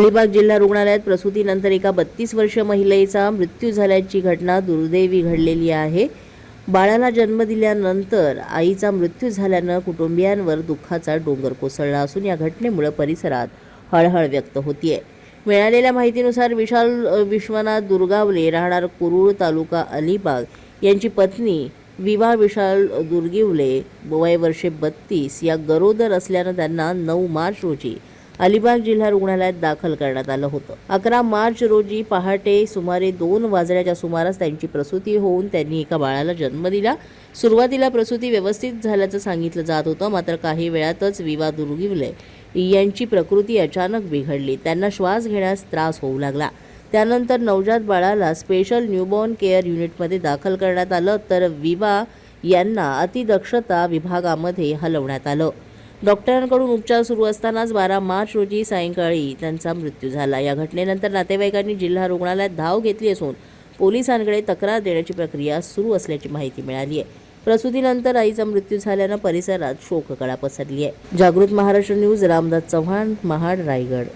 अलिबाग जिल्हा रुग्णालयात प्रसूतीनंतर एका 32 वर्षीय महिलेचा मृत्यू झाल्याची घटना दुर्दैवी घडलेली आहे। बाळाला जन्म दिल्यानंतर आईचा मृत्यू झाल्यानं कुटुंबियांवर दुःखाचा डोंगर कोसळला असून या घटनेमुळे परिसरात हळहळ व्यक्त होतीये। मिळालेल्या माहितीनुसार विशाल विश्वनाथ दुर्गावले राहणार कुरुळ तालुका अलिबाग यांची पत्नी विवा विशाल दुर्गिवले वय वर्षे 32 या गरोदर असल्यानं त्यांना 9 मार्च रोजी अलिबाग जिल्हा रुग्णालयात दाखल करण्यात आलं होतं। 11 मार्च रोजी पहाटे सुमारे 2 वाजण्याच्या सुमारास त्यांची प्रसूती होऊन त्यांनी एका बाळाला जन्म दिला। सुरुवातीला प्रसूती व्यवस्थित झाल्याचं सांगितलं जात होतं, मात्र काही वेळातच विवा दुर्गिवले यांची प्रकृती अचानक बिघडली। त्यांना श्वास घेण्यास त्रास होऊ लागला। त्यानंतर नवजात बाळाला स्पेशल न्यूबॉर्न केअर युनिटमध्ये दाखल करण्यात आलं, तर विवा यांना अतिदक्षता विभागामध्ये हलवण्यात आलं। डॉक्टरांकडून उपचार सुरू असतानाच 12 मार्च रोजी सायंकाळी त्यांचा मृत्यू झाला। या घटनेनंतर नातेवाईकांनी जिल्हा रुग्णालयात धाव घेतली असून पोलिसांकडे तक्रार देण्याची प्रक्रिया सुरू असल्याची माहिती मिळाली आहे। प्रसूतीनंतर आईचा मृत्यू झाल्यानं परिसरात शोककळा पसरली आहे। जागृत महाराष्ट्र न्यूज, रामदास चव्हाण, महाड, रायगड।